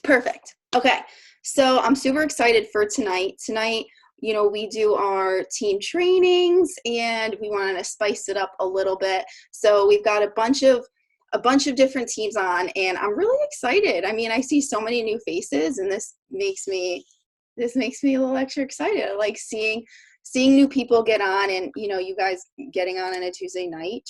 Perfect. Okay. So I'm super excited for tonight. Tonight, we do our team trainings and we want to spice it up a little bit. So we've got a bunch of different teams on, and I'm really excited. I mean, I see so many new faces, and this makes me a little extra excited. I like seeing new people get on, and you guys getting on a Tuesday night,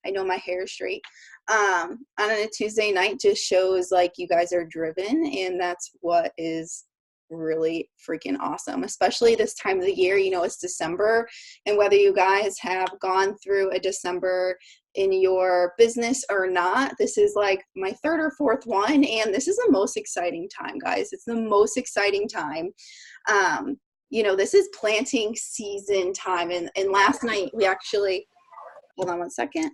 I know my hair is straight, on a Tuesday night just shows like you guys are driven, and that's what is really freaking awesome, especially this time of the year. It's December, and whether you guys have gone through a December in your business or not, this is like my third or fourth one, and this is the most exciting time, guys. It's the most exciting time. This is planting season time, and last night we actually, hold on one second.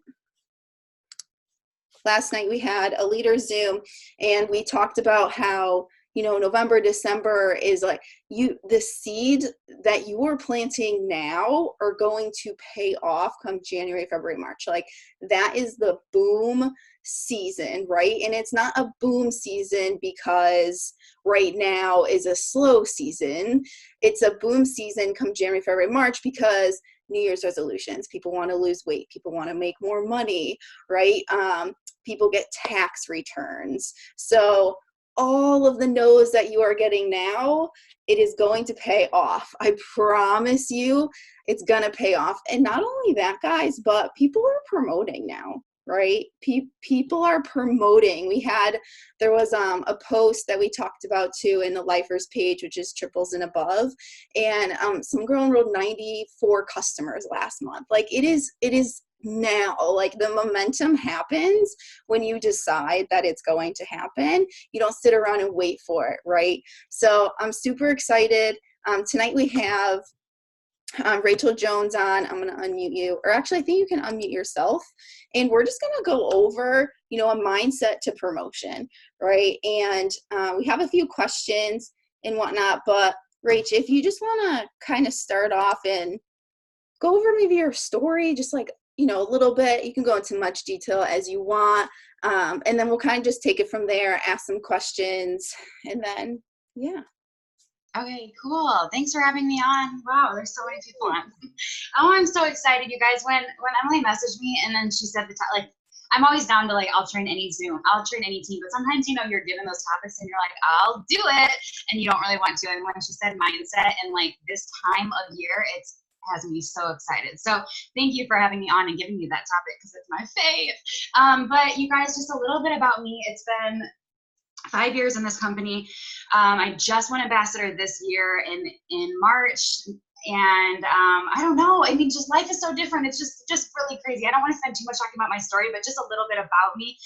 Last night we had a leader Zoom, and we talked about how November, December is like the seed that you are planting now are going to pay off come January, February, March. Like that is the boom season, right? And it's not a boom season because right now is a slow season. It's a boom season come January, February, March because New Year's resolutions. People want to lose weight. People want to make more money, right? People get tax returns. So all of the no's that you are getting now, it is going to pay off. I promise you it's going to pay off. And not only that, guys, but people are promoting now, right? People are promoting. There was a post that we talked about too in the Lifers page, which is triples and above. And some girl enrolled 94 customers last month. Like it is now, like the momentum happens when you decide that it's going to happen. You don't sit around and wait for it, right? So I'm super excited. Tonight we have Rachel Jones on. I'm going to unmute you, or actually I think you can unmute yourself, and we're just going to go over a mindset to promotion, right? And we have a few questions and whatnot, but Rach, if you just want to kind of start off and go over maybe your story, just like a little bit. You can go into much detail as you want. And then we'll kind of just take it from there, ask some questions, and then, yeah. Okay, cool. Thanks for having me on. Wow, there's so many people on. Oh, I'm so excited, you guys. When Emily messaged me and then she said I'm always down to I'll train any Zoom, I'll train any team, but sometimes, you're given those topics and you're like, I'll do it. And you don't really want to. And when she said mindset and this time of year, has me so excited. So thank you for having me on and giving me that topic because it's my fave. But you guys, just a little bit about me. It's been 5 years in this company. I just won ambassador this year in March. And I don't know. I mean, just life is so different. It's just really crazy. I don't want to spend too much talking about my story, but just a little bit about me.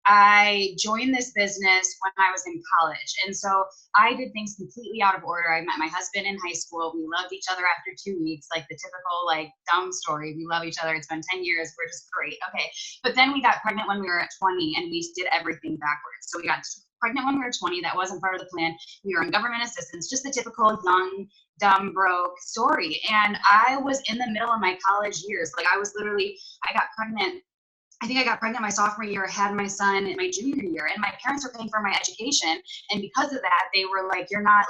I joined this business when I was in college. And so I did things completely out of order. I met my husband in high school. We loved each other after 2 weeks, like the typical dumb story. We love each other. It's been 10 years. We're just great. Okay. But then we got pregnant when we were at 20 and we did everything backwards. So we got pregnant when we were 20. That wasn't part of the plan. We were on government assistance, just the typical young, dumb, broke story. And I was in the middle of my college years. I think I got pregnant my sophomore year, had my son in my junior year, and my parents were paying for my education. And because of that, they were like, we're not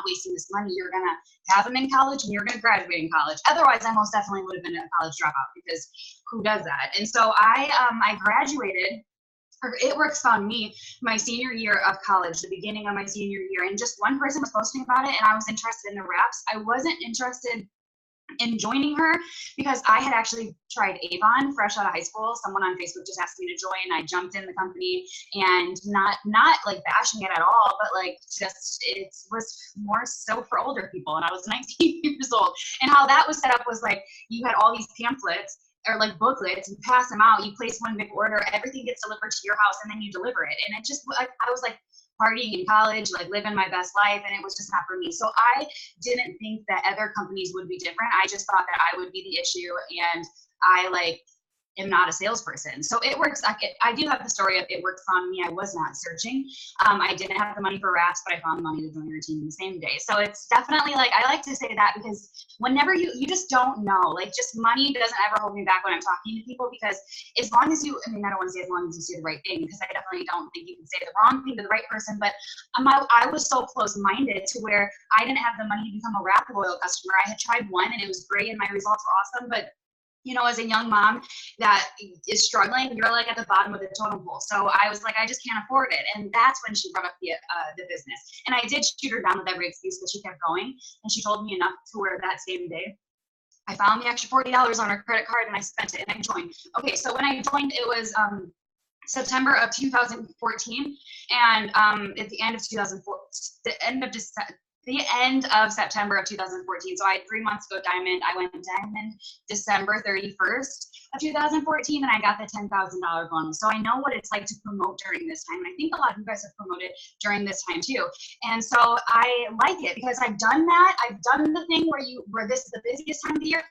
wasting this money. You're going to have him in college and you're going to graduate in college. Otherwise, I most definitely would have been a college dropout because who does that? And so I graduated, or It Works found me my senior year of college, the beginning of my senior year. And just one person was posting about it and I was interested in the reps. I wasn't interested in joining her because I had actually tried Avon fresh out of high school. Someone on Facebook just asked me to join. I jumped in the company and not bashing it at all, but it was more so for older people. And I was 19 years old. And how that was set up was you had all these pamphlets or booklets, you pass them out, you place one big order, everything gets delivered to your house and then you deliver it. And it just, I was partying in college, living my best life, and it was just not for me. So I didn't think that other companies would be different. I just thought that I would be the issue, and I am not a salesperson. So it works. I do have the story of it worked found me. I was not searching. I didn't have the money for wraps, but I found the money to join your team the same day. So it's definitely like, I like to say that because whenever you just don't know, like just money doesn't ever hold me back when I'm talking to people, because as long as you, I mean, I don't want to say as long as you say the right thing, because I definitely don't think you can say the wrong thing to the right person, but I was so close-minded to where I didn't have the money to become a wrap loyal customer. I had tried one and it was great and my results were awesome, but you know, as a young mom that is struggling, you're like at the bottom of the totem pole. So I was like, I just can't afford it. And that's when she brought up the business. And I did shoot her down with every excuse, but she kept going. And she told me enough to where that same day, I found the extra $40 on her credit card and I spent it and I joined. Okay, so when I joined, it was September of 2014. And at the end of 2004, the end of September of 2014. So I had 3 months to go diamond. I went diamond December 31st of 2014, and I got the $10,000 bonus. So I know what it's like to promote during this time. And I think a lot of you guys have promoted during this time too. And so I like it because I've done that. I've done the thing where this is the busiest time of the year,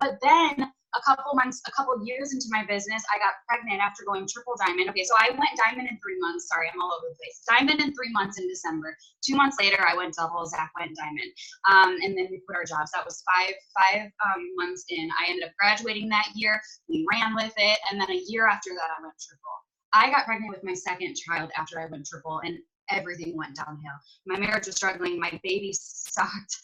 but then a couple years into my business, I got pregnant after going triple diamond. Okay, so I went diamond in 3 months. Sorry, I'm all over the place. Diamond in 3 months in December. 2 months later, I went double. Zach went diamond. And then we quit our jobs. That was five months in. I ended up graduating that year. We ran with it. And then a year after that, I went triple. I got pregnant with my second child after I went triple, and everything went downhill. My marriage was struggling. My baby sucked.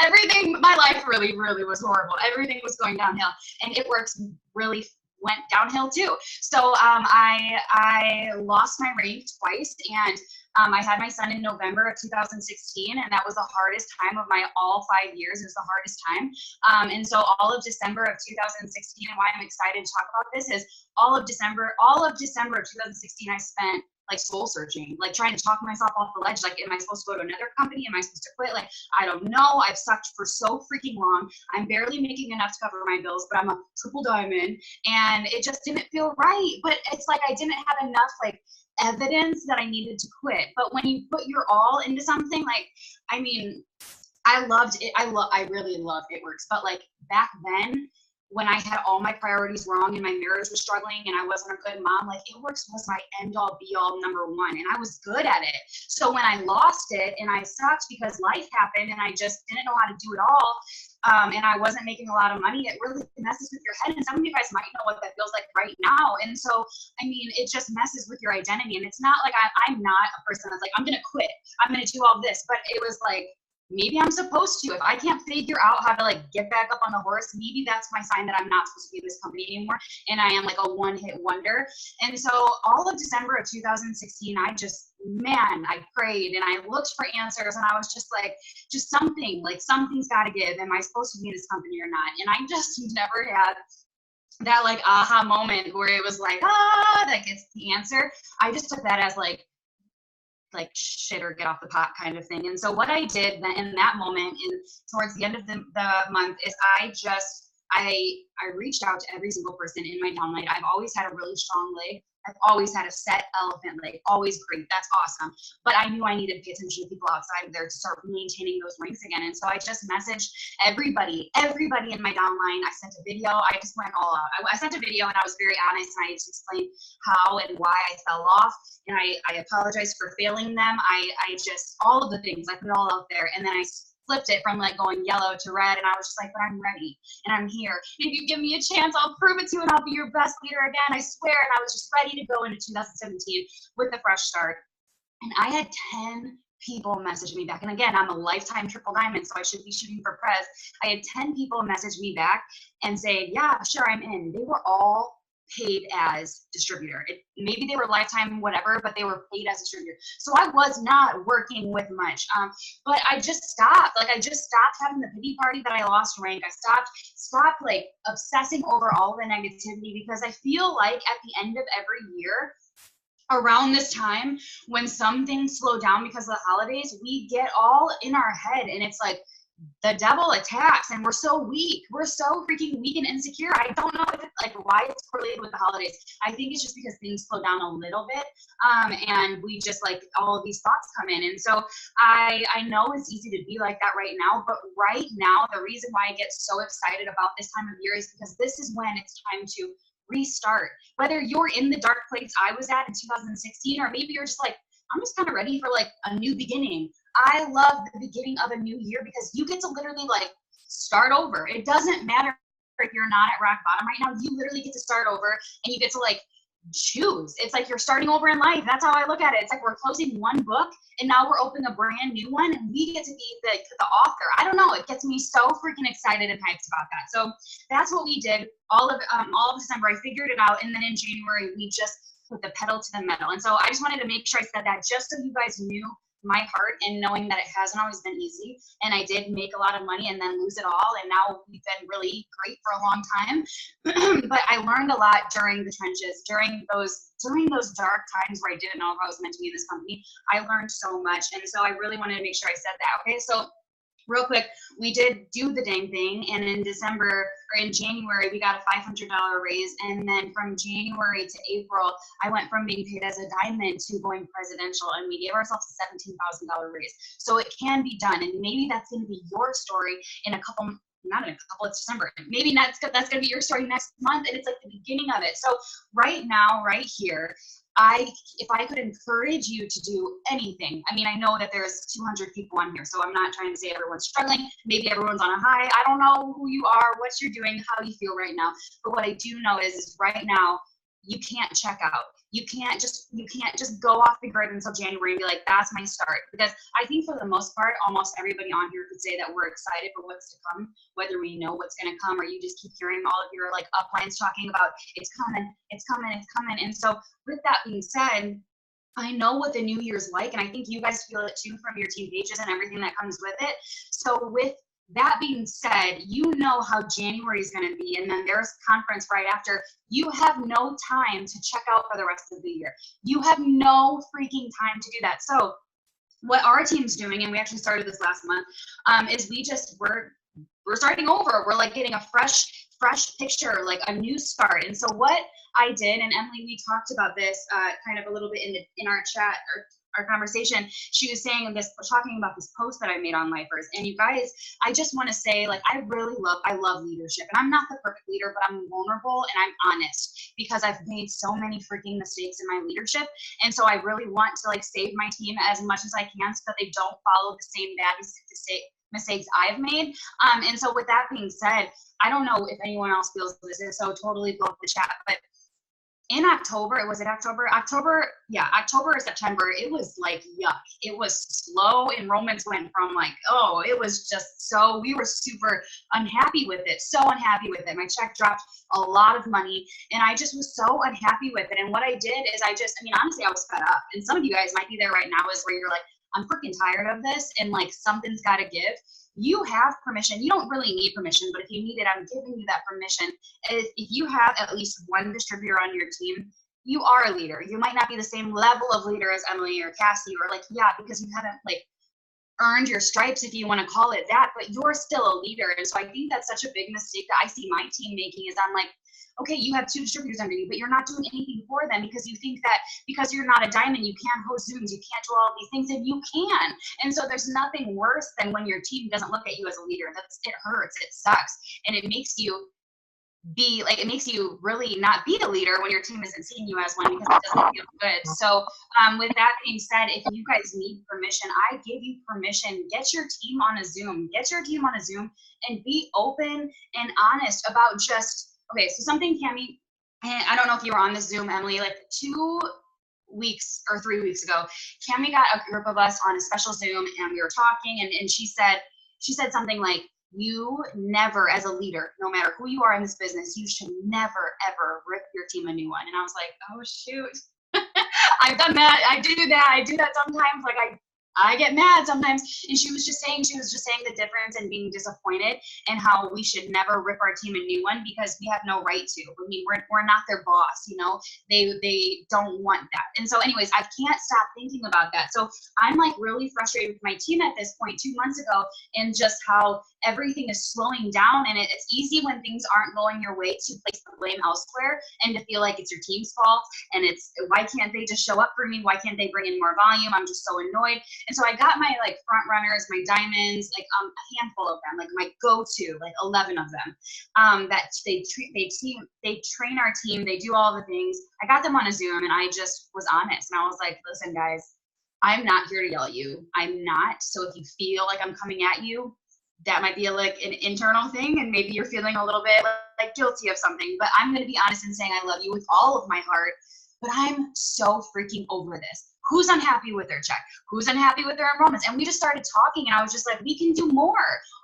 Everything, my life really, really was horrible. Everything was going downhill, and It Works really went downhill too. So I lost my rank twice, and I had my son in November of 2016, and that was the hardest time of my all 5 years. It was the hardest time. And so all of December of 2016, and why I'm excited to talk about this is all of December of 2016, I spent like soul searching, like trying to talk myself off the ledge. Like, am I supposed to go to another company? Am I supposed to quit? Like, I don't know. I've sucked for so freaking long. I'm barely making enough to cover my bills, but I'm a triple diamond, and it just didn't feel right. But it's like I didn't have enough like evidence that I needed to quit. But when you put your all into something, like, I mean, I loved it. I really loved It Works. But like back then, when I had all my priorities wrong and my marriage was struggling and I wasn't a good mom, like It Works was my end all be all number one, and I was good at it. So when I lost it and I sucked because life happened and I just didn't know how to do it all, and I wasn't making a lot of money, it really messes with your head. And some of you guys might know what that feels like right now. And so, I mean, it just messes with your identity. And it's not like I'm not a person that's like, I'm going to quit, I'm going to do all this. But it was like, maybe I'm supposed to. If I can't figure out how to like get back up on the horse, maybe that's my sign that I'm not supposed to be in this company anymore, and I am like a one-hit wonder. And so all of December of 2016, I prayed and I looked for answers, and I was just like, just something, like something's got to give. Am I supposed to be in this company or not? And I just never had that like aha moment where it was like, that gets the answer. I just took that as like shit or get off the pot kind of thing. And so what I did then in that moment, towards the end of the month, is I reached out to every single person in my downline. I've always had a really strong leg. I've always had a set elephant leg, always great. That's awesome. But I knew I needed to pay attention to people outside of there to start maintaining those ranks again. And so I just messaged everybody in my downline. I sent a video. I just went all out. I sent a video and I was very honest, and I just explained how and why I fell off. And I apologized for failing them. I just, all of the things, I put it all out there. And then I flipped it from like going yellow to red, and I was just like, but I'm ready and I'm here. And if you give me a chance, I'll prove it to you, and I'll be your best leader again, I swear. And I was just ready to go into 2017 with a fresh start. And I had 10 people message me back. And again, I'm a lifetime triple diamond, so I should be shooting for Prez. I had 10 people message me back and say, yeah, sure, I'm in. They were all paid as distributor. Maybe they were lifetime whatever, but they were paid as distributor. So I was not working with much. But I just stopped. Like I just stopped having the pity party that I lost rank. I stopped like obsessing over all the negativity, because I feel like at the end of every year, around this time, when some things slow down because of the holidays, we get all in our head, and it's like the devil attacks, and we're so weak. We're so freaking weak and insecure. I don't know if it's like why it's correlated with the holidays. I think it's just because things slow down a little bit, and we just like all of these thoughts come in. And so I know it's easy to be like that right now, but right now the reason why I get so excited about this time of year is because this is when it's time to restart. Whether you're in the dark place I was at in 2016, or maybe you're just like, I'm just kind of ready for like a new beginning. I love the beginning of a new year because you get to literally like start over. It doesn't matter if you're not at rock bottom right now. You literally get to start over, and you get to like choose. It's like you're starting over in life. That's how I look at it. It's like we're closing one book and now we're opening a brand new one, and we get to be the author. I don't know. It gets me so freaking excited and hyped about that. So that's what we did all of December. I figured it out, and then in January we just put the pedal to the metal. And so I just wanted to make sure I said that just so you guys knew my heart, and knowing that it hasn't always been easy, and I did make a lot of money and then lose it all, and now we've been really great for a long time. But I learned a lot during the trenches, during those dark times where I didn't know if I was meant to be in this company. I learned so much, and so I really wanted to make sure I said that. Okay, so real quick, we did do the dang thing, and in January we got a $500 raise, and then from January to April I went from being paid as a diamond to going presidential, and we gave ourselves a $17,000 raise. So it can be done, and maybe that's going to be your story in a couple, not in a couple, it's December. Maybe that's going to be your story next month, and it's like the beginning of it. So right now, right here, if I could encourage you to do anything, I mean, I know that there's 200 people on here, so I'm not trying to say everyone's struggling. Maybe everyone's on a high. I don't know who you are, what you're doing, how you feel right now. But what I do know is right now, you can't check out. You can't just go off the grid until January and be like, that's my start. Because I think for the most part, almost everybody on here could say that we're excited for what's to come, whether we know what's going to come or you just keep hearing all of your like uplines talking about it's coming, it's coming, it's coming. And so with that being said, I know what the new year's like, and I think you guys feel it too from your team pages and everything that comes with it. So with that being said, you know how January is going to be, and then there's conference right after. You have no time to check out for the rest of the year. You have no freaking time to do that. So what our team's doing, and we actually started this last month, is we're starting over. We're like getting a fresh picture, like a new start. And so what I did, and Emily, we talked about this kind of a little bit in our chat or our conversation. She was talking about this post that I made on Lifers. And you guys, I just want to say, like, I love leadership, and I'm not the perfect leader, but I'm vulnerable and I'm honest because I've made so many freaking mistakes in my leadership. And so I really want to like save my team as much as I can so that they don't follow the same bad mistakes I've made. And so with that being said, I don't know if anyone else feels this, so totally blow up the chat, but in October, October or September, it was like yuck. It was slow. Enrollments went from like, it was just so, we were super unhappy with it, My check dropped a lot of money, and I just was so unhappy with it. And what I did is honestly, I was fed up. And some of you guys might be there right now is where you're like, I'm freaking tired of this, and like something's got to give. You have permission. You don't really need permission, but if you need it, I'm giving you that permission. If you have at least one distributor on your team, you are a leader. You might not be the same level of leader as Emily or Cassie, or because you haven't like earned your stripes, if you want to call it that, but you're still a leader. And so I think that's such a big mistake that I see my team making is I'm like, okay, you have 2 distributors under you, but you're not doing anything for them because you think that because you're not a diamond, you can't host Zooms, you can't do all of these things, and you can. And so there's nothing worse than when your team doesn't look at you as a leader. It hurts, it sucks, and it makes you really not be a leader when your team isn't seeing you as one because it doesn't feel good. So with that being said, if you guys need permission, I give you permission. Get your team on a Zoom. And be open and honest about okay, so something Cammie, and I don't know if you were on this Zoom, Emily, like 2 weeks or 3 weeks ago, Cammie got a group of us on a special Zoom, and we were talking, and she said something like, you never, as a leader, no matter who you are in this business, you should never, ever rip your team a new one. And I was like, oh, shoot. I've done that. I do that sometimes. Like I get mad sometimes. And she was just saying the difference and being disappointed and how we should never rip our team a new one because we have no right to. I mean, we're not their boss, you know, they don't want that. And so anyways, I can't stop thinking about that. So I'm like really frustrated with my team at this point 2 months ago and just how everything is slowing down. And it's easy when things aren't going your way to place the blame elsewhere and to feel like it's your team's fault. And it's, why can't they just show up for me? Why can't they bring in more volume? I'm just so annoyed. And so I got my like front runners, my diamonds, like a handful of them, like my go-to, like 11 of them, that they train our team, they do all the things. I got them on a Zoom and I just was honest. And I was like, listen guys, I'm not here to yell at you. I'm not. So if you feel like I'm coming at you, that might be like an internal thing, and maybe you're feeling a little bit like guilty of something, but I'm going to be honest in saying I love you with all of my heart, but I'm so freaking over this. Who's unhappy with their check? Who's unhappy with their enrollments? And we just started talking, and I was just like, we can do more.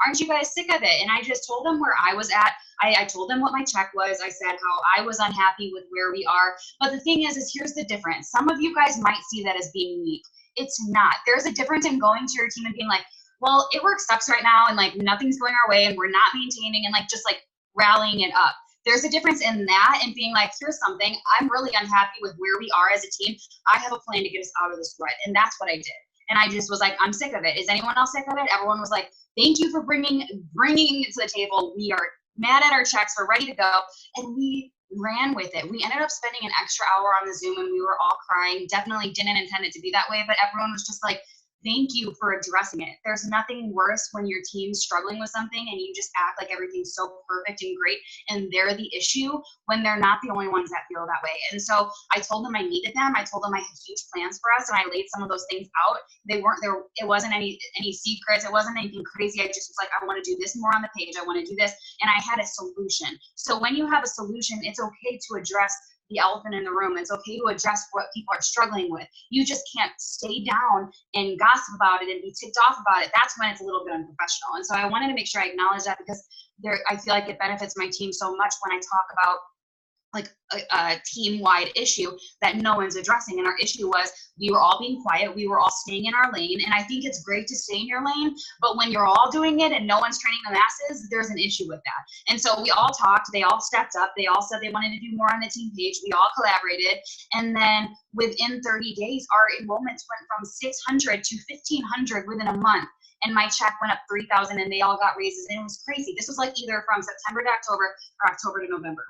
Aren't you guys sick of it? And I just told them where I was at. I told them what my check was. I said how I was unhappy with where we are. But the thing is here's the difference. Some of you guys might see that as being weak. It's not. There's a difference in going to your team and being like, well, it work sucks right now, and like nothing's going our way, and we're not maintaining, and like just like rallying it up. There's a difference in that and being like, here's something, I'm really unhappy with where we are as a team. I have a plan to get us out of this rut. And that's what I did. And I just was like, I'm sick of it. Is anyone else sick of it? Everyone was like, thank you for bringing it to the table. We are mad at our checks. We're ready to go. And we ran with it. We ended up spending an extra hour on the Zoom, and we were all crying. Definitely didn't intend it to be that way, but everyone was just like, thank you for addressing it. There's nothing worse when your team's struggling with something and you just act like everything's so perfect and great and they're the issue when they're not the only ones that feel that way. And so I told them I needed them. I told them I had huge plans for us, and I laid some of those things out. They weren't there. It wasn't any secrets. It wasn't anything crazy. I just was like, I want to do this more on the page. I want to do this. And I had a solution. So when you have a solution, it's okay to address the elephant in the room. It's okay to address what people are struggling with. You just can't stay down and gossip about it and be ticked off about it. That's when it's a little bit unprofessional. And so I wanted to make sure I acknowledge that, because I feel like it benefits my team so much when I talk about like a team-wide issue that no one's addressing. And our issue was we were all being quiet. We were all staying in our lane. And I think it's great to stay in your lane, but when you're all doing it and no one's training the masses, there's an issue with that. And so we all talked. They all stepped up. They all said they wanted to do more on the team page. We all collaborated. And then within 30 days, our enrollments went from 600 to 1,500 within a month. And my check went up 3,000, and they all got raises, and it was crazy. This was like either from September to October or October to November,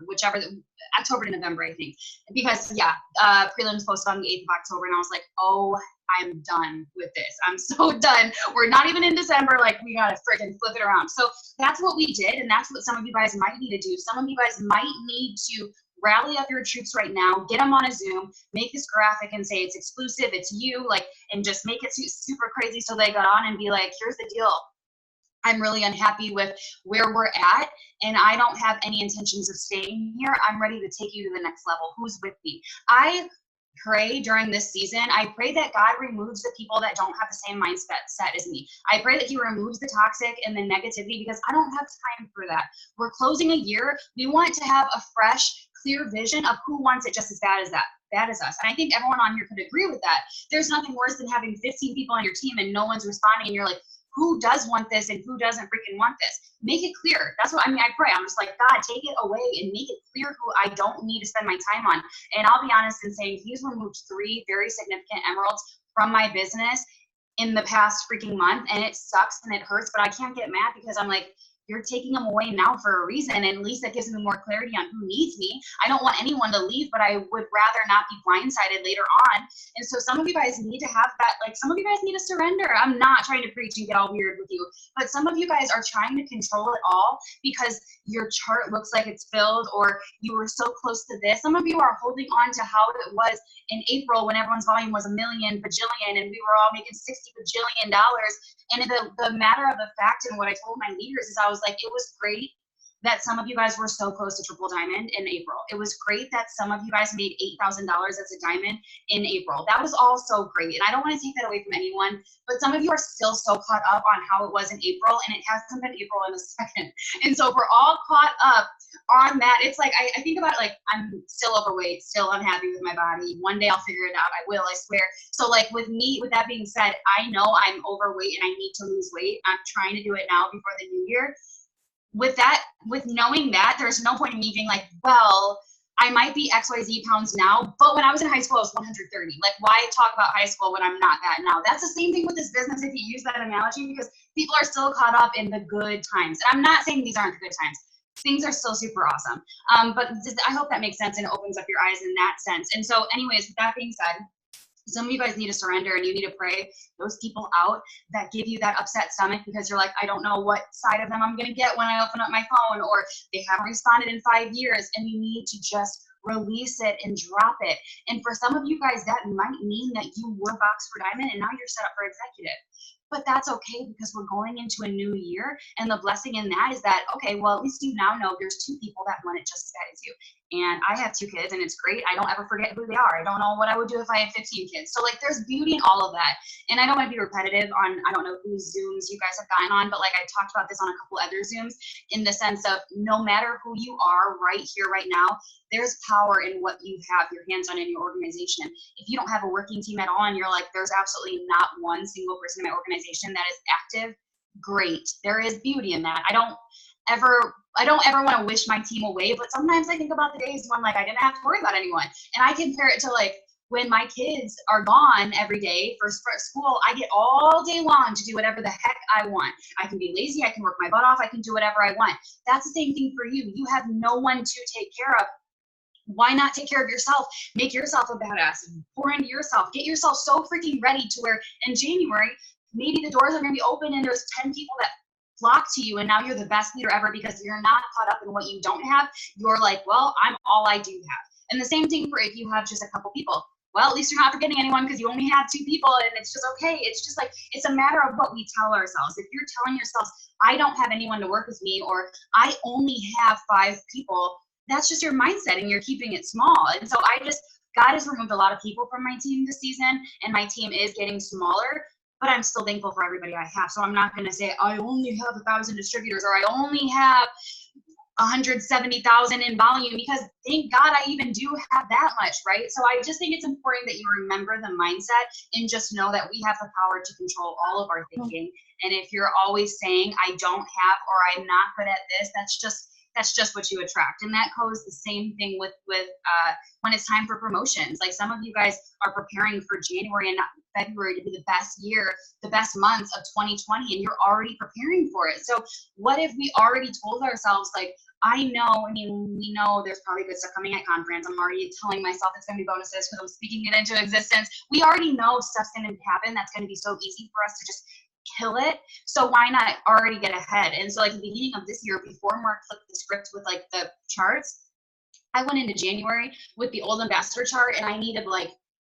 October to November, I think. Because prelims posted on the 8th of October, and I was like, oh, I'm done with this. I'm so done. We're not even in December. Like, we gotta freaking flip it around. So that's what we did, and that's what some of you guys might need to do. Some of you guys might need to rally up your troops right now, get them on a Zoom, make this graphic and say it's exclusive, it's you, like, and just make it super crazy so they got on and be like, here's the deal. I'm really unhappy with where we're at, and I don't have any intentions of staying here. I'm ready to take you to the next level. Who's with me? I pray during this season, I pray that God removes the people that don't have the same mindset as me. I pray that he removes the toxic and the negativity, because I don't have time for that. We're closing a year. We want to have a fresh, clear vision of who wants it just as bad as us. And I think everyone on here could agree with that. There's nothing worse than having 15 people on your team and no one's responding, and you're like, who does want this and who doesn't freaking want this? Make it clear. That's what I pray. I'm just like, God, take it away and make it clear who I don't need to spend my time on. And I'll be honest in saying he's removed 3 very significant emeralds from my business in the past freaking month, and it sucks and it hurts, but I can't get mad, because I'm like, you're taking them away now for a reason, and at least that gives me more clarity on who needs me. I don't want anyone to leave, but I would rather not be blindsided later on. And so some of you guys need to have that, like, some of you guys need to surrender. I'm not trying to preach and get all weird with you, but some of you guys are trying to control it all because your chart looks like it's filled, or you were so close to this. Some of you are holding on to how it was in April when everyone's volume was a million bajillion and we were all making $60 bajillion. And the matter of the fact, and what I told my leaders is, I was like, it was great that some of you guys were so close to triple diamond in April. It was great that some of you guys made $8,000 as a diamond in April. That was all so great. And I don't want to take that away from anyone, but some of you are still so caught up on how it was in April, and it hasn't been April in a second. And so if we're all caught up on that, it's like, I think about it like, I'm still overweight, still unhappy with my body. One day I'll figure it out. I will, I swear. So like with that being said, I know I'm overweight and I need to lose weight. I'm trying to do it now before the new year. With knowing that, there's no point in me being like, well, I might be XYZ pounds now, but when I was in high school, I was 130. Like, why talk about high school when I'm not that now? That's the same thing with this business, if you use that analogy, because people are still caught up in the good times. And I'm not saying these aren't the good times. Things are still super awesome. But I hope that makes sense and opens up your eyes in that sense. And so anyways, with that being said, Some of you guys need to surrender, and you need to pray those people out that give you that upset stomach because you're like, I don't know what side of them I'm going to get when I open up my phone, or they haven't responded in 5 years, and you need to just release it and drop it. And for some of you guys, that might mean that you were boxed for diamond and now you're set up for executive. But that's okay, because we're going into a new year, and the blessing in that is that, okay, well, at least you now know there's 2 people that want it just as bad as you. And I have 2 kids, and it's great. I don't ever forget who they are. I don't know what I would do if I had 15 kids. So like, there's beauty in all of that. And I don't want to be repetitive on, I don't know whose Zooms you guys have gotten on, but like, I talked about this on a couple other Zooms, in the sense of, no matter who you are right here, right now, there's power in what you have your hands on in your organization. If you don't have a working team at all, and you're like, there's absolutely not one single person in my organization that is active, great. There is beauty in that. I don't ever want to wish my team away, but sometimes I think about the days when like I didn't have to worry about anyone. And I compare it to like when my kids are gone every day for school, I get all day long to do whatever the heck I want. I can be lazy, I can work my butt off, I can do whatever I want. That's the same thing for you. You have no one to take care of. Why not take care of yourself? Make yourself a badass. Pour into yourself. Get yourself so freaking ready to where in January, maybe the doors are going to be open and there's 10 people that flock to you, and now you're the best leader ever because you're not caught up in what you don't have. You're like, well, I'm all I do have. And the same thing for if you have just a couple people. Well, at least you're not forgetting anyone because you only have 2 people, and it's just okay. It's just like, it's a matter of what we tell ourselves. If you're telling yourselves, I don't have anyone to work with me, or I only have 5 people, that's just your mindset, and you're keeping it small. And so God has removed a lot of people from my team this season, and my team is getting smaller, but I'm still thankful for everybody I have. So I'm not going to say I only have 1,000 distributors, or I only have 170,000 in volume, because thank God I even do have that much, right? So I just think it's important that you remember the mindset and just know that we have the power to control all of our thinking. And if you're always saying, I don't have, or I'm not good at this, that's just what you attract. And that goes the same thing with when it's time for promotions. Like, some of you guys are preparing for January and not February to be the best year, the best months of 2020, and you're already preparing for it. So what if we already told ourselves, like, we know there's probably good stuff coming at conference. I'm already telling myself it's going to be bonuses because I'm speaking it into existence. We already know stuff's going to happen. That's going to be so easy for us to just kill it. So why not already get ahead? And so like, the beginning of this year, before Mark flipped the script with like the charts, I went into January with the old ambassador chart, and I needed like,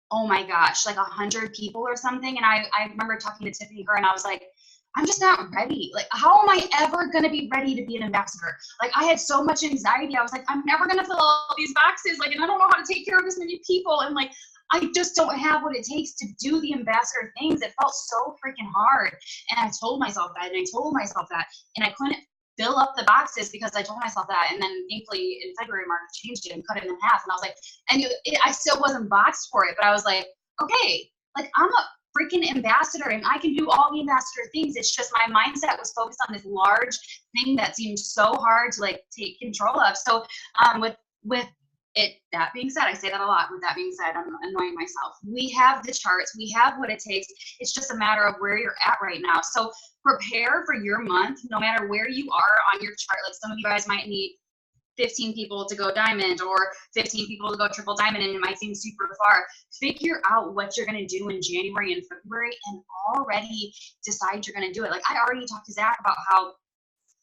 oh my gosh, like 100 people or something. And I remember talking to Tiffany, and I was like, I'm just not ready. Like, how am I ever going to be ready to be an ambassador? Like, I had so much anxiety. I was like, I'm never going to fill all these boxes. Like, and I don't know how to take care of this many people. And like, I just don't have what it takes to do the ambassador things. It felt so freaking hard. And I told myself that, and I told myself that, and I couldn't fill up the boxes because I told myself that. And then thankfully in February, Mark changed it and cut it in half. And I was like, I still wasn't boxed for it, but I was like, okay, like, I'm a freaking ambassador and I can do all the ambassador things. It's just my mindset was focused on this large thing that seemed so hard to like take control of. So with it, that being said, I say that a lot. With that being said, I'm annoying myself. We have the charts. We have what it takes. It's just a matter of where you're at right now. So prepare for your month, no matter where you are on your chart. Like, some of you guys might need 15 people to go diamond, or 15 people to go triple diamond, and it might seem super far. Figure out what you're going to do in January and February and already decide you're going to do it. Like, I already talked to Zach about how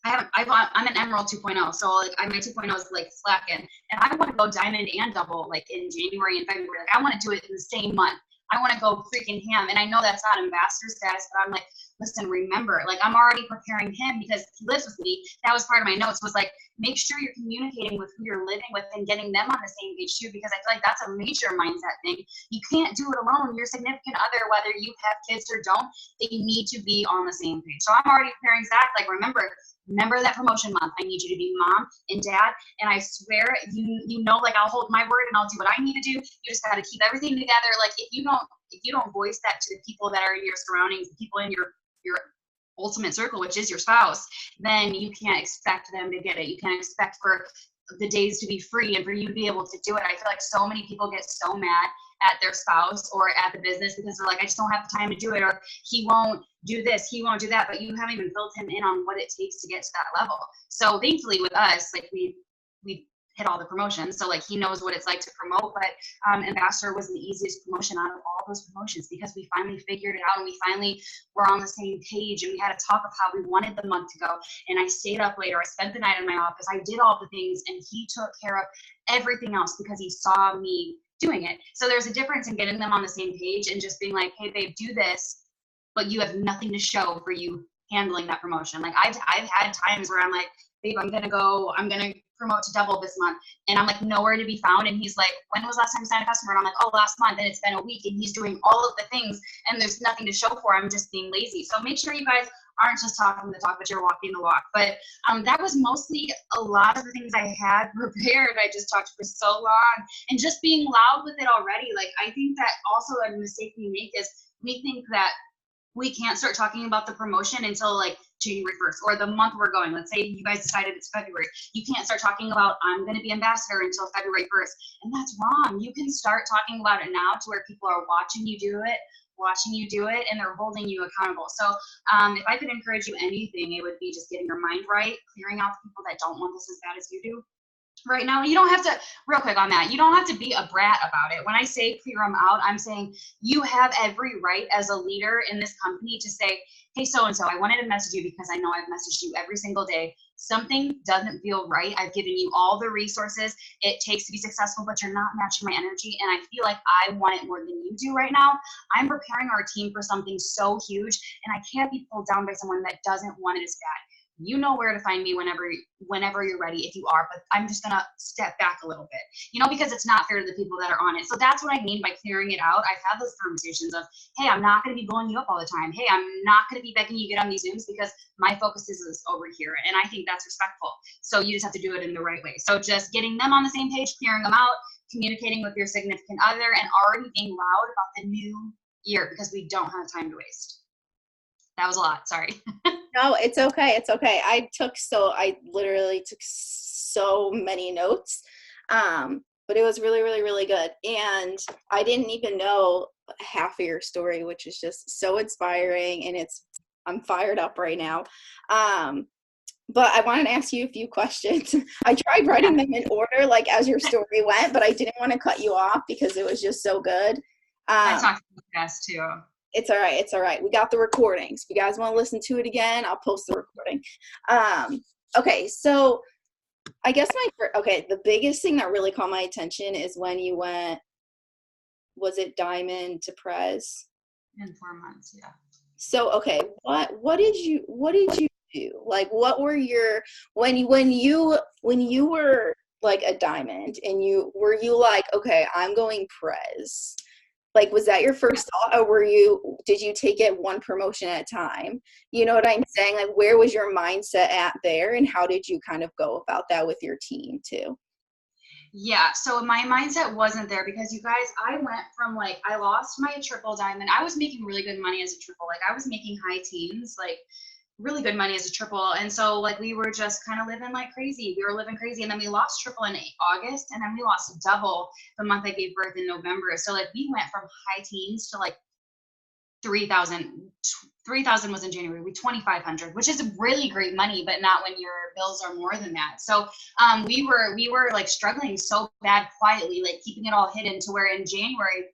I'm an Emerald 2.0, so like my 2.0 is like slacking, and I want to go diamond and double like in January and February. Like, I want to do it in the same month. I want to go freaking ham, and I know that's not ambassador status, but I'm like, listen, remember, like, I'm already preparing him because he lives with me. That was part of my notes, was like, make sure you're communicating with who you're living with and getting them on the same page too, because I feel like that's a major mindset thing. You can't do it alone. Your significant other, whether you have kids or don't, they need to be on the same page. So I'm already preparing Zach, like, remember that promotion month. I need you to be mom and dad, and I swear, you know, like, I'll hold my word and I'll do what I need to do. You just got to keep everything together. Like, if you don't voice that to the people that are in your surroundings, the people in your ultimate circle, which is your spouse, then you can't expect them to get it. You can't expect for the days to be free and for you to be able to do it. I feel like so many people get so mad at their spouse or at the business because they're like, I just don't have the time to do it, or he won't do this, he won't do that, but you haven't even filled him in on what it takes to get to that level. So thankfully with us, like, we hit all the promotions. So like he knows what it's like to promote, but ambassador was the easiest promotion out of all those promotions because we finally figured it out and we finally were on the same page and we had a talk of how we wanted the month to go. And I stayed up later. I spent the night in my office. I did all the things and he took care of everything else because he saw me doing it. So there's a difference in getting them on the same page and just being like, hey babe, do this, but you have nothing to show for you handling that promotion. Like I've had times where I'm like, babe, I'm gonna promote to double this month. And I'm like nowhere to be found. And he's like, when was the last time you signed a customer? And I'm like, oh, last month. And it's been a week and he's doing all of the things and there's nothing to show for. I'm just being lazy. So make sure you guys aren't just talking the talk, but you're walking the walk. But that was mostly a lot of the things I had prepared. I just talked for so long and just being loud with it already. Like I think that also a mistake we make is we think that we can't start talking about the promotion until like January 1st or the month we're going. Let's say you guys decided it's February. You can't start talking about I'm going to be ambassador until February 1st. And that's wrong. You can start talking about it now to where people are watching you do it, and they're holding you accountable. So if I could encourage you anything, it would be just getting your mind right, clearing out the people that don't want this as bad as you do right now. You don't have to, real quick on that, you don't have to be a brat about it. When I say clear them out, I'm saying you have every right as a leader in this company to say, hey, so-and-so, I wanted to message you because I know I've messaged you every single day. Something doesn't feel right. I've given you all the resources it takes to be successful, but you're not matching my energy. And I feel like I want it more than you do right now. I'm preparing our team for something so huge, and I can't be pulled down by someone that doesn't want it as bad. You know where to find me whenever you're ready, if you are, but I'm just going to step back a little bit, because it's not fair to the people that are on it. So that's what I mean by clearing it out. I've had those conversations of, hey, I'm not going to be blowing you up all the time. Hey, I'm not going to be begging you to get on these Zooms because my focus is over here. And I think that's respectful. So you just have to do it in the right way. So just getting them on the same page, clearing them out, communicating with your significant other, and already being loud about the new year because we don't have time to waste. That was a lot. Sorry. No, it's okay. It's okay. I literally took so many notes, but it was really, really, really good. And I didn't even know half of your story, which is just so inspiring. And I'm fired up right now. But I wanted to ask you a few questions. I tried writing them in order, like as your story went, but I didn't want to cut you off because it was just so good. I talked fast too. It's all right. It's all right. We got the recordings. If you guys want to listen to it again, I'll post the recording. Okay. So I guess the biggest thing that really caught my attention is when you went, was it Diamond to Prez? In 4 months. Yeah. So, okay. What did you do? Like, what were your, when you were like a Diamond and were you like, okay, I'm going Prez? Like, was that your first thought, or did you take it one promotion at a time? You know what I'm saying? Like, where was your mindset at there, and how did you kind of go about that with your team too? Yeah, so my mindset wasn't there because you guys, I went from like, I lost my triple diamond. I was making really good money as a triple. Like I was making high teens, like really good money as a triple. And so like we were just kind of living like crazy. We were living crazy. And then we lost triple in August, and then we lost double the month I gave birth in November. So like we went from high teens to like 3,000 was in January. We 2,500, which is really great money, but not when your bills are more than that. So we were like struggling so bad quietly, like keeping it all hidden, to where in January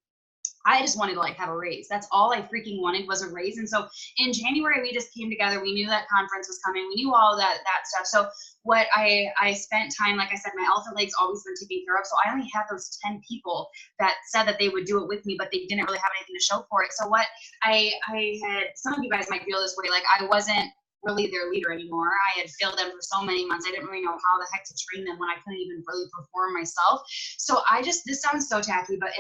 I just wanted to like have a raise. That's all I freaking wanted was a raise. And so in January, we just came together. We knew that conference was coming. We knew all that stuff. So what I spent time, like I said, my elephant leg's always been taken care of. So I only had those 10 people that said that they would do it with me, but they didn't really have anything to show for it. So what I had, some of you guys might feel this way, like I wasn't really their leader anymore. I had failed them for so many months. I didn't really know how the heck to train them when I couldn't even really perform myself. So this sounds so tacky, but,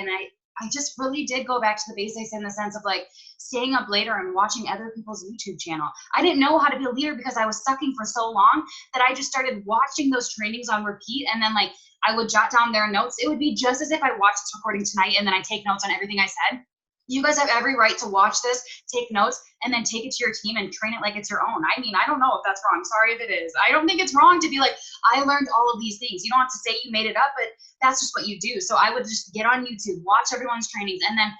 I just really did go back to the basics in the sense of like staying up later and watching other people's YouTube channel. I didn't know how to be a leader because I was sucking for so long that I just started watching those trainings on repeat. And then like I would jot down their notes. It would be just as if I watched this recording tonight and then I take notes on everything I said. You guys have every right to watch this, take notes, and then take it to your team and train it like it's your own. I mean, I don't know if that's wrong. Sorry if it is. I don't think it's wrong to be like, I learned all of these things. You don't have to say you made it up, but that's just what you do. So I would just get on YouTube, watch everyone's trainings, and then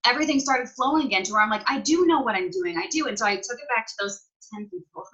everything started flowing again to where I'm like, I do know what I'm doing. I do. And so I took it back to those 10 people.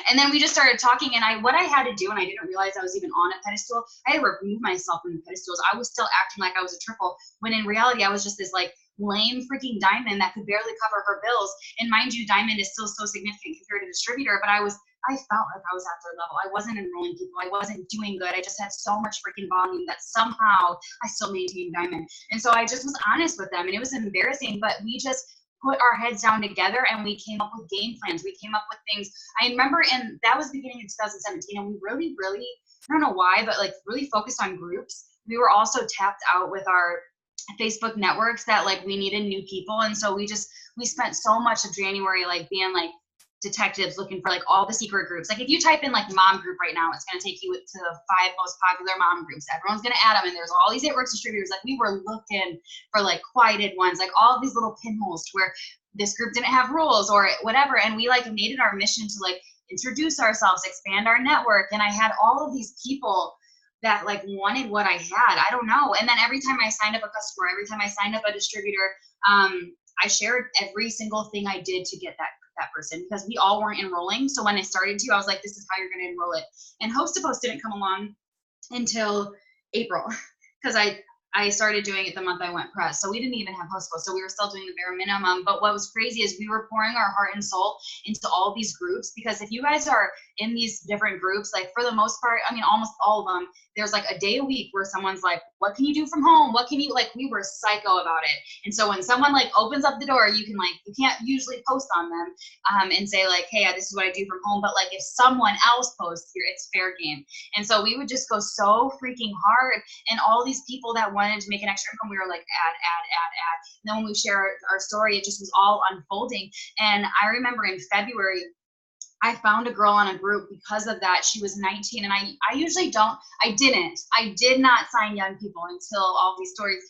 And then we just started talking, and what I had to do, and I didn't realize I was even on a pedestal, I had to remove myself from the pedestals. I was still acting like I was a triple, when in reality, I was just this like lame freaking diamond that could barely cover her bills. And mind you, diamond is still so significant compared to distributor, but I felt like I was at their level. I wasn't enrolling people. I wasn't doing good. I just had so much freaking volume that somehow I still maintained diamond. And so I just was honest with them, and it was embarrassing, but we just put our heads down together and we came up with game plans. We came up with things. I remember, and that was beginning of 2017, and we really, really, I don't know why, but like really focused on groups. We were also tapped out with our Facebook networks that like we needed new people. And so we spent so much of January like being like detectives looking for like all the secret groups. Like if you type in like mom group right now, it's going to take you to the 5 most popular mom groups. Everyone's going to add them, and there's all these It Works distributors. Like we were looking for like quieted ones, like all these little pinholes to where this group didn't have rules or whatever. And we like made it our mission to like introduce ourselves, expand our network. And I had all of these people that like wanted what I had. I don't know. And then every time I signed up a customer, every time I signed up a distributor, I shared every single thing I did to get that person, because we all weren't enrolling. So when I started to, I was like, this is how you're going to enroll it. And Host to Post didn't come along until April, because I started doing it the month I went press. So we didn't even have Host to Post. So we were still doing the bare minimum. But what was crazy is we were pouring our heart and soul into all these groups, because if you guys are in these different groups, like for the most part, I mean, almost all of them, there's like a day a week where someone's like, what can you do from home? What can you, like, we were psycho about it. And so when someone like opens up the door, you can't usually post on them and say like, hey, this is what I do from home. But like if someone else posts here, it's fair game. And so we would just go so freaking hard. And all these people that wanted to make an extra income, we were like, add. And then when we share our story, it just was all unfolding. And I remember in February, I found a girl on a group because of that. She was 19, and I did not sign young people until all these stories,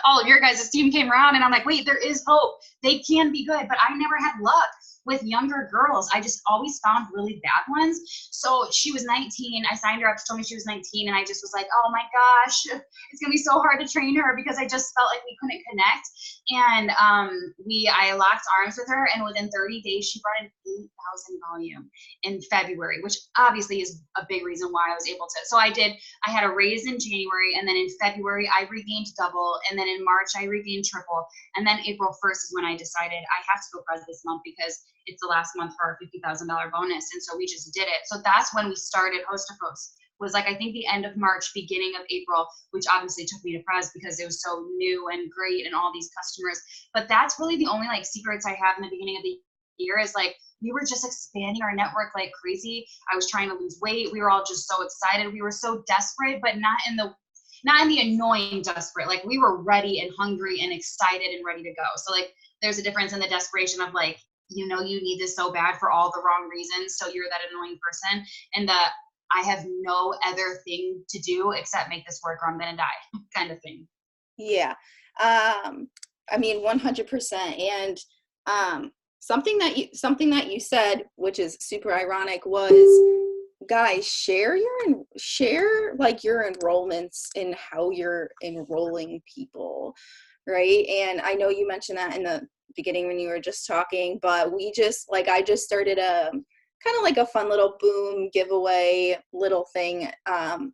all of your guys' team came around, and I'm like, wait, there is hope. They can be good. But I never had luck with younger girls. I just always found really bad ones. So she was 19. I signed her up. She told me she was 19, and I just was like, oh my gosh, it's gonna be so hard to train her, because I just felt like we couldn't connect. And I locked arms with her, and within 30 days, she brought in 8,000 volume in February, which obviously is a big reason why I was able to. So I had a raise in January, and then in February, I regained double, and then in March, I regained triple. And then April 1st is when I decided I have to go press this month, because it's the last month for our $50,000 bonus. And so we just did it. So that's when we started Host to Post. Was like, I think the end of March, beginning of April, which obviously took me to press because it was so new and great and all these customers. But that's really the only like secrets I have in the beginning of the year, is like, we were just expanding our network like crazy. I was trying to lose weight. We were all just so excited. We were so desperate, but not in the annoying desperate. Like we were ready and hungry and excited and ready to go. So like, there's a difference in the desperation of like, you need this so bad for all the wrong reasons. So you're that annoying person, and I have no other thing to do except make this work or I'm going to die kind of thing. Yeah. I mean, 100%. And something that you said, which is super ironic, was, guys, share like your enrollments and how you're enrolling people, right? And I know you mentioned that in the beginning when you were just talking, but I just started a kind of like a fun little boom giveaway little thing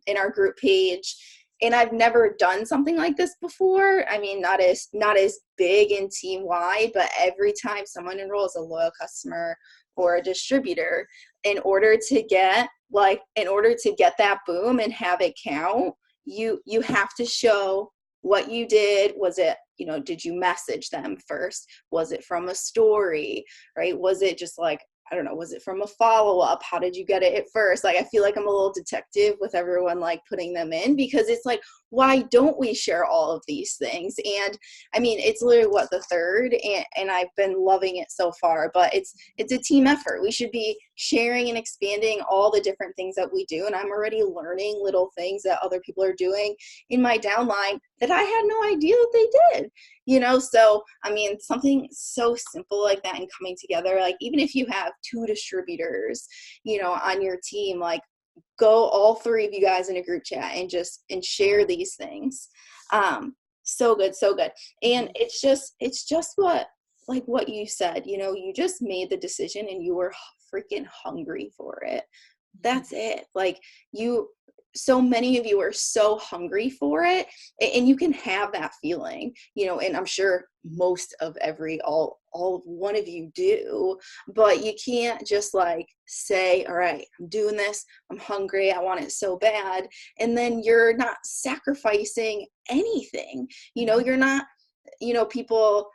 in our group page. And I've never done something like this before. I mean, not as big in team wide, but every time someone enrolls, a loyal customer or a distributor, in order to get that boom and have it count, you have to show what you did. Was it, did you message them first? Was it from a story, right? Was it just like, I don't know, was it from a follow-up? How did you get it at first? Like, I feel like I'm a little detective with everyone, like, putting them in, because it's like, why don't we share all of these things? And I mean, it's literally the third, and I've been loving it so far, but it's a team effort. We should be sharing and expanding all the different things that we do. And I'm already learning little things that other people are doing in my downline that I had no idea that they did. So I mean, something so simple like that, and coming together, like even if you have 2 distributors, on your team, like go all 3 of you guys in a group chat and share these things. So good. And it's just what you said, you just made the decision and you were freaking hungry for it. That's it. Like so many of you are so hungry for it, and you can have that feeling, and I'm sure most of all of one of you do, but you can't just like say, all right, I'm doing this, I'm hungry, I want it so bad, and then you're not sacrificing anything. You're not, people,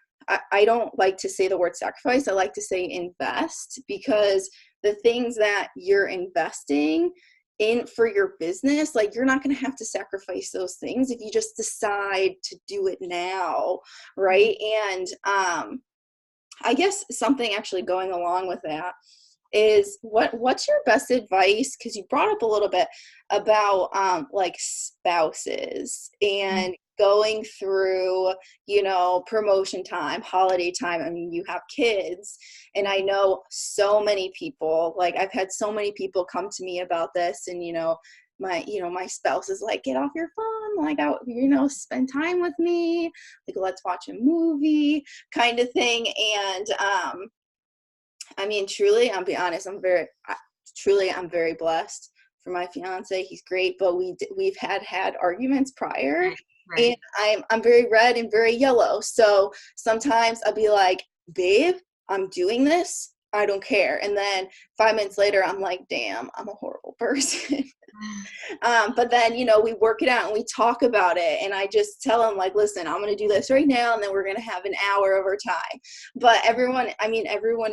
I don't like to say the word sacrifice. I like to say invest, because the things that you're investing in for your business, like you're not going to have to sacrifice those things if you just decide to do it now, right? And I guess something actually going along with that is what's your best advice, because you brought up a little bit about like spouses and going through promotion time, holiday time. I mean, you have kids, and I know so many people, like I've had so many people come to me about this, and my spouse is like, get off your phone, like spend time with me, like let's watch a movie kind of thing. And I mean, truly, I'll be honest, I'm very blessed for my fiance. He's great, but we've had arguments prior, Right. and I'm very red and very yellow. So sometimes I'll be like, babe, I'm doing this, I don't care. And then 5 minutes later, I'm like, damn, I'm a horrible person. But then, we work it out and we talk about it. And I just tell him, like, listen, I'm going to do this right now, and then we're going to have an hour over time. But everyone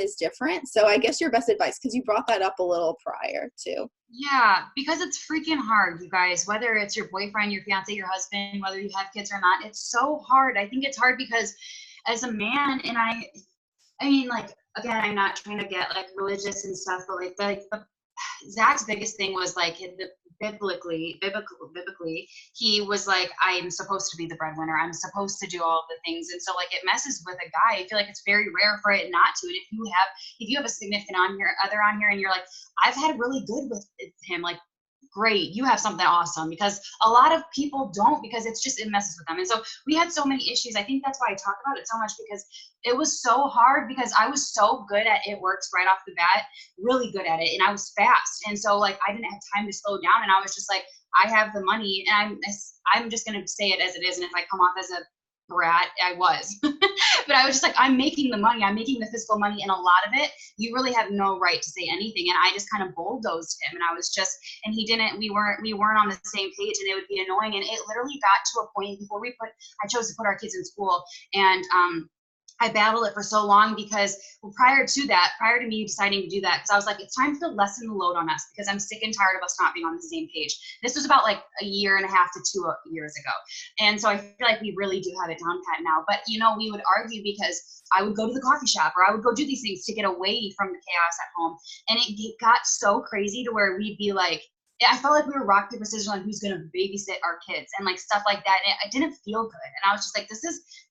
is different. So I guess your best advice, because you brought that up a little prior too. Yeah, because it's freaking hard, you guys, whether it's your boyfriend, your fiance, your husband, whether you have kids or not, it's so hard. I think it's hard because as a man, and I mean, like, again, I'm not trying to get like religious and stuff, but like Zach's biggest thing was like biblically, he was like, I'm supposed to be the breadwinner. I'm supposed to do all of the things. And so like it messes with a guy. I feel like it's very rare for it not to. And if you have a significant other on here and you're like, I've had really good with him, like, great, you have something awesome, because a lot of people don't, because it messes with them. And so we had so many issues. I think that's why I talk about it so much, because it was so hard, because I was so good at it works right off the bat, really good at it, and I was fast, and so like I didn't have time to slow down, and I was just like, I have the money, and I'm just going to say it as it is, and if I come off as a brat, I was. But I was just like, I'm making the money, I'm making the physical money, and a lot of it, you really have no right to say anything. And I just kind of bulldozed him, and I was just, and he didn't, we weren't on the same page, and it would be annoying. And it literally got to a point before I chose to put our kids in school, and I battled it for so long, because prior to me deciding to do that, because I was like, it's time to lessen the load on us, because I'm sick and tired of us not being on the same page. This was about like a year and a half to 2 years ago. And so I feel like we really do have it down pat now. But, we would argue, because I would go to the coffee shop, or I would go do these things to get away from the chaos at home. And it got so crazy to where we'd be like, I felt like we were rock, paper, scissors on who's going to babysit our kids and like stuff like that. And it didn't feel good. And I was just like,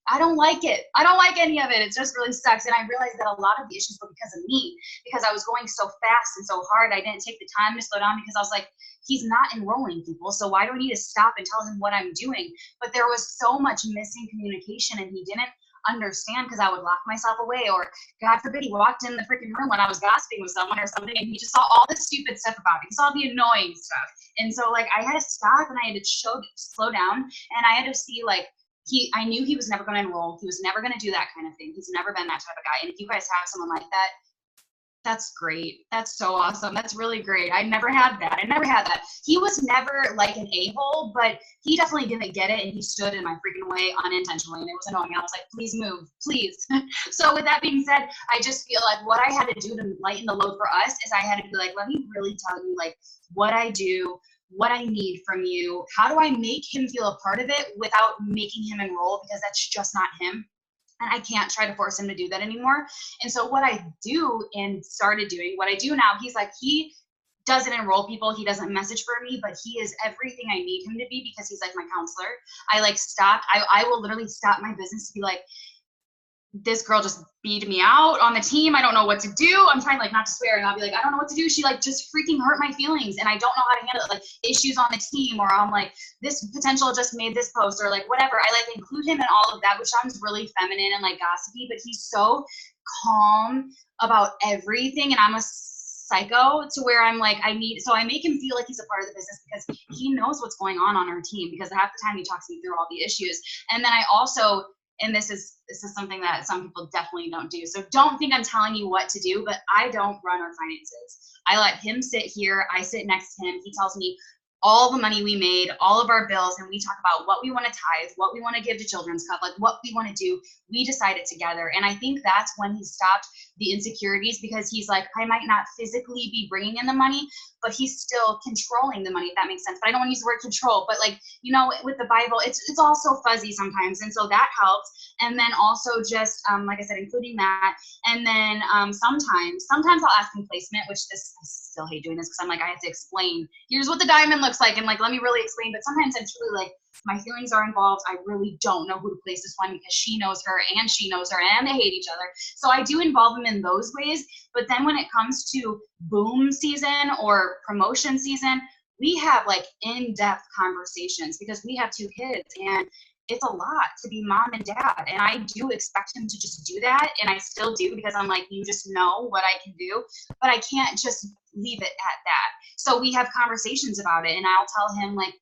I don't like it. I don't like any of it. It just really sucks. And I realized that a lot of the issues were because of me, because I was going so fast and so hard. I didn't take the time to slow down, because I was like, he's not enrolling people, so why do I need to stop and tell him what I'm doing? But there was so much missing communication, and he didn't understand, because I would lock myself away, or God forbid he walked in the freaking room when I was gossiping with someone or something, and he just saw all the stupid stuff about it. He saw the annoying stuff. And so like I had to stop, and I had to slow down, and I had to see like, I knew he was never going to enroll. He was never going to do that kind of thing. He's never been that type of guy. And if you guys have someone like that, that's great. That's so awesome. That's really great. I never had that. He was never like an a-hole, but he definitely didn't get it, and he stood in my freaking way unintentionally, and it was annoying. I was like, please move, please. So with that being said, I just feel like what I had to do to lighten the load for us is I had to be like, let me really tell you like what I do, what I need from you. How do I make him feel a part of it without making him enroll, because that's just not him. And I can't try to force him to do that anymore. And so what I do now, he's like, he doesn't enroll people. He doesn't message for me, but he is everything I need him to be, because he's like my counselor. I will literally stop my business to be like, this girl just beat me out on the team. I don't know what to do. I'm trying like not to swear, and I'll be like, I don't know what to do. She like just freaking hurt my feelings, and I don't know how to handle it. Like issues on the team, or I'm like, this potential just made this post, or like whatever. I like include him in all of that, which sounds really feminine and like gossipy, but he's so calm about everything, and I'm a psycho to where I'm like, so I make him feel like he's a part of the business because he knows what's going on our team, because half the time he talks me through all the issues. And then I also, and this is something that some people definitely don't do. So don't think I'm telling you what to do, but I don't run our finances. I let him sit here. I sit next to him. He tells me all the money we made, all of our bills, and we talk about what we want to tithe, what we want to give to Children's Cup, like what we want to do. We decide it together. And I think that's when he stopped the insecurities, because he's like, I might not physically be bringing in the money, but he's still controlling the money, if that makes sense. But I don't want to use the word control, but like, you know, with the Bible, it's all so fuzzy sometimes. And so that helps. And then also just, like I said, including that. And then sometimes I'll ask him placement, which I still hate doing this because I'm like, I have to explain, here's what the diamond looks like. And like, let me really explain. But sometimes I'm truly like, my feelings are involved. I really don't know who to place this one, because she knows her and she knows her and they hate each other. So I do involve them in those ways. But then when it comes to boom season or promotion season, we have like in-depth conversations, because we have 2 kids and it's a lot to be mom and dad. And I do expect him to just do that. And I still do, because I'm like, you just know what I can do, but I can't just leave it at that. So we have conversations about it, and I'll tell him like,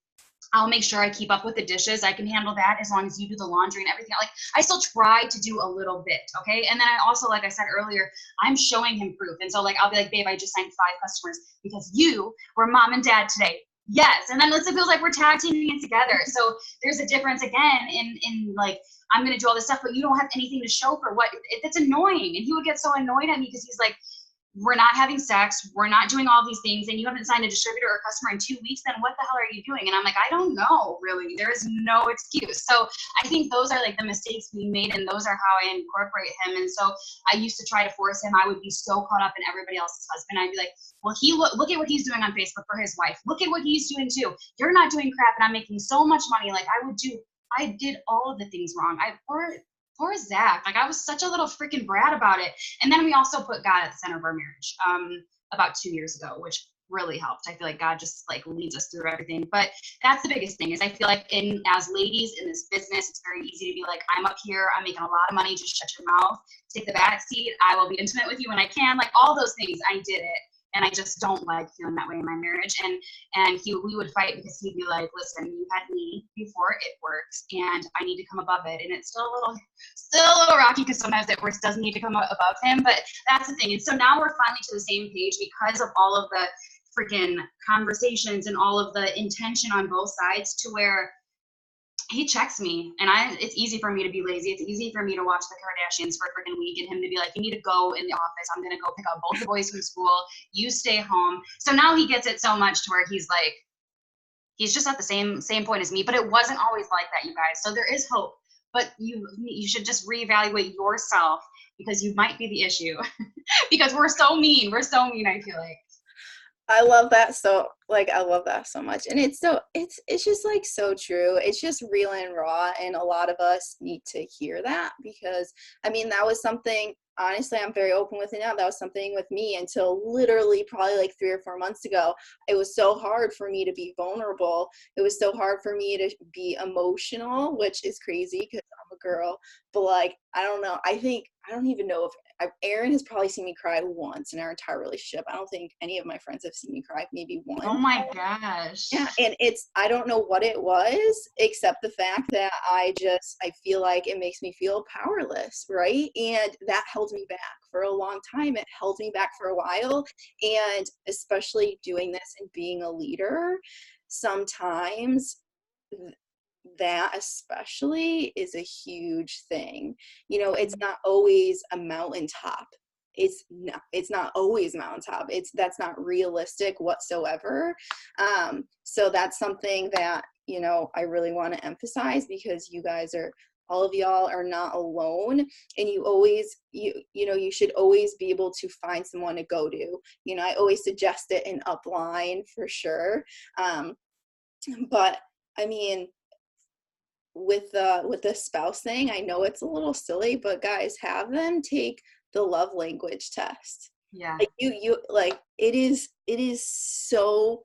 I'll make sure I keep up with the dishes. I can handle that as long as you do the laundry and everything. Like, I still try to do a little bit, okay? And then I also, like I said earlier, I'm showing him proof. And so like, I'll be like, babe, I just signed 5 customers because you were mom and dad today. Yes. And then it feels like we're tag teaming it together. So there's a difference again in like, I'm going to do all this stuff, but you don't have anything to show for what. It's annoying. And he would get so annoyed at me because he's like, we're not having sex, we're not doing all these things, and you haven't signed a distributor or a customer in 2 weeks, then what the hell are you doing? And I'm like, I don't know, really. There is no excuse. So I think those are like the mistakes we made, and those are how I incorporate him. And so I used to try to force him. I would be so caught up in everybody else's husband. I'd be like, well, look at what he's doing on Facebook for his wife. Look at what he's doing too. You're not doing crap, and I'm making so much money. Like, I did all of the things wrong. Poor Zach. Like, I was such a little freaking brat about it. And then we also put God at the center of our marriage about 2 years ago, which really helped. I feel like God just like leads us through everything. But that's the biggest thing, is I feel like as ladies in this business, it's very easy to be like, I'm up here, I'm making a lot of money, just shut your mouth, take the back seat. I will be intimate with you when I can. Like, all those things, I did it. And I just don't like feeling that way in my marriage. And we would fight, because he'd be like, listen, you had me before it works, and I need to come above it. And it's still a little rocky, because sometimes it works does need to come above him. But that's the thing. And so now we're finally to the same page, because of all of the freaking conversations and all of the intention on both sides, to where he checks me, and it's easy for me to be lazy. It's easy for me to watch the Kardashians for a freaking week, and him to be like, you need to go in the office. I'm going to go pick up both the boys from school. You stay home. So now he gets it so much to where he's like, he's just at the same point as me. But it wasn't always like that, you guys. So there is hope, but you should just reevaluate yourself, because you might be the issue. Because we're so mean. I feel like. I love that. So like, I love that so much. And it's just like so true. It's just real and raw. And a lot of us need to hear that, because I mean, that was something, honestly, I'm very open with it now. That was something with me until literally probably like 3 or 4 months ago. It was so hard for me to be vulnerable. It was so hard for me to be emotional, which is crazy because I'm a girl. But like, I don't know. I don't even know if Erin has probably seen me cry once in our entire relationship. I don't think any of my friends have seen me cry, maybe once. Oh my gosh. Yeah, and I don't know what it was, except the fact that I feel like it makes me feel powerless, right? And that held me back for a long time. It held me back for a while. And especially doing this and being a leader, sometimes that especially is a huge thing. You know, it's not always a mountaintop. It's not always mountaintop. That's not realistic whatsoever. So that's something that, you know, I really want to emphasize, because all of y'all are not alone, and you should always be able to find someone to go to. You know, I always suggest it in upline for sure. But I mean, with the spouse thing, I know it's a little silly, but guys, have them take the love language test. Yeah. Like you like, it is so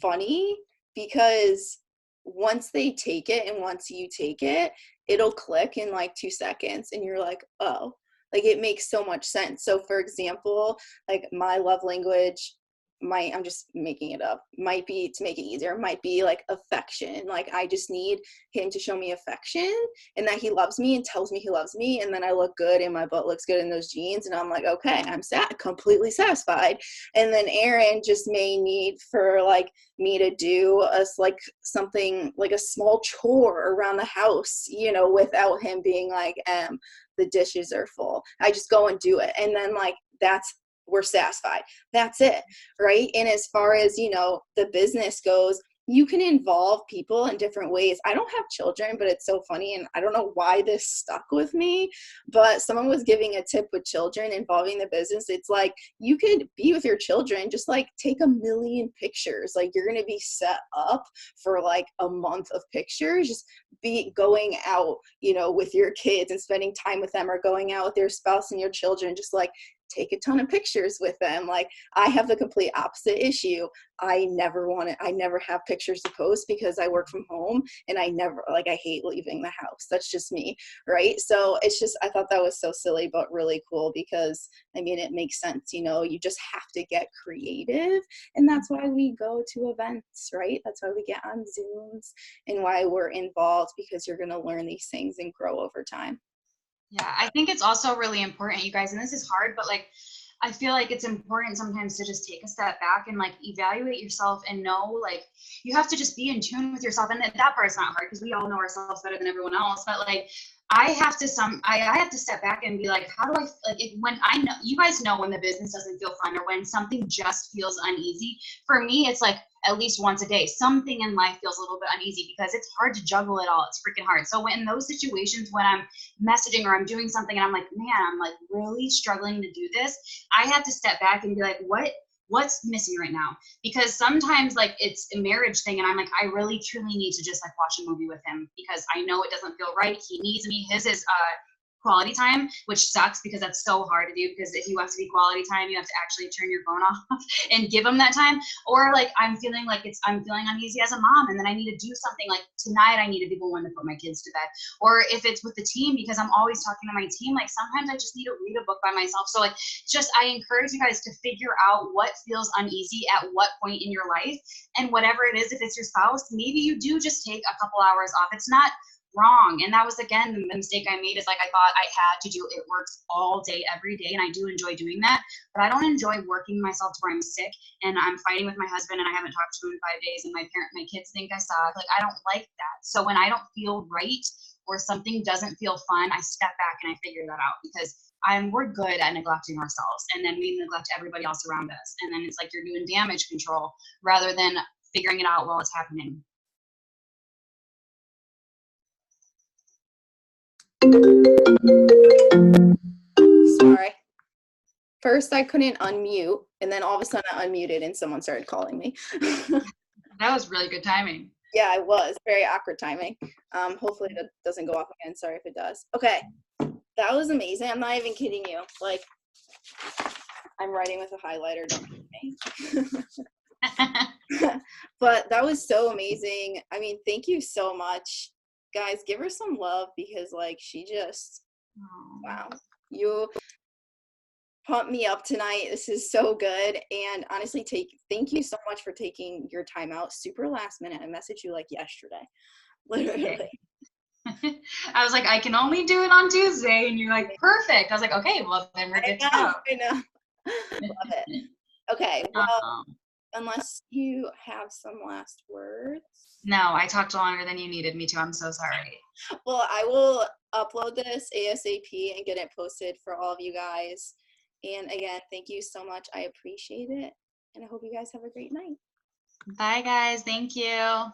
funny, because once they take it and once you take it, it'll click in like 2 seconds, and you're like, oh, Like, it makes so much sense. So for example, like my love language I'm just making it up, might be, to make it easier, might be like affection. Like I just need him to show me affection and that he loves me and tells me he loves me, and then I look good and my butt looks good in those jeans, and I'm like, okay, I'm completely satisfied. And then Aaron just may need for like me to do like something like a small chore around the house, you know, without him being like, the dishes are full. I just go and do it, and then like we're satisfied. That's it, right? And as far as, you know, the business goes, you can involve people in different ways. I don't have children, but it's so funny, and I don't know why this stuck with me, but someone was giving a tip with children involving the business. It's like, you could be with your children, just like take 1,000,000 pictures. Like you're going to be set up for like a month of pictures. Just be going out, you know, with your kids and spending time with them, or going out with your spouse and your children, just like take a ton of pictures with them. Like I have the complete opposite issue. I never have pictures to post because I work from home, and I hate leaving the house. That's just me, right? So it's just, I thought that was so silly, but really cool, because I mean, it makes sense, you know, you just have to get creative. And that's why we go to events, right? That's why we get on Zooms and why we're involved, because you're going to learn these things and grow over time. Yeah, I think it's also really important, you guys, and this is hard, but like, I feel like it's important sometimes to just take a step back and like evaluate yourself and know, like, you have to just be in tune with yourself. And that part's not hard because we all know ourselves better than everyone else. But like, I have to step back and be like, how do I, like, when I know, you guys know when the business doesn't feel fun or when something just feels uneasy. For me, it's like at least once a day, something in life feels a little bit uneasy because it's hard to juggle it all. It's freaking hard. So when in those situations, when I'm messaging or I'm doing something and I'm like, man, I'm like really struggling to do this, I have to step back and be like, what's missing right now? Because sometimes like it's a marriage thing and I'm like, I really truly need to just like watch a movie with him because I know it doesn't feel right. He needs me. His is quality time, which sucks because that's so hard to do, because if you want to be quality time, you have to actually turn your phone off and give him that time. Or like I'm feeling uneasy as a mom, and then I need to do something like tonight I need to be the one to put my kids to bed. Or if it's with the team, because I'm always talking to my team, like sometimes I just need to read a book by myself. So like just I encourage you guys to figure out what feels uneasy at what point in your life, and whatever it is, if it's your spouse, maybe you do just take a couple hours off. It's not wrong. And that was again the mistake I made, is like I thought I had to do it works all day every day, and I do enjoy doing that, but I don't enjoy working myself to where I'm sick and I'm fighting with my husband and I haven't talked to him in 5 days and my kids think I suck. Like I don't like that. So when I don't feel right or something doesn't feel fun, I step back and I figure that out, because we're good at neglecting ourselves, and then we neglect everybody else around us, and then it's like you're doing damage control rather than figuring it out while it's happening. Sorry. First, I couldn't unmute, and then all of a sudden I unmuted and someone started calling me. That was really good timing. Yeah, it was very awkward timing. Hopefully that doesn't go off again. Sorry if it does. Okay, that was amazing. I'm not even kidding you. Like, I'm writing with a highlighter. Don't hate me. But that was so amazing. I mean, thank you so much. Guys, give her some love, because like she just, wow, you pumped me up tonight. This is so good. And honestly, thank you so much for taking your time out super last minute. I messaged you like yesterday, literally. I was like, I can only do it on Tuesday, and you're like, perfect. I was like, okay, well then we're good to go. I know. Love it. Okay, well, unless you have some last words. No, I talked longer than you needed me to. I'm so sorry. Well, I will upload this ASAP and get it posted for all of you guys. And again, thank you so much. I appreciate it. And I hope you guys have a great night. Bye, guys. Thank you.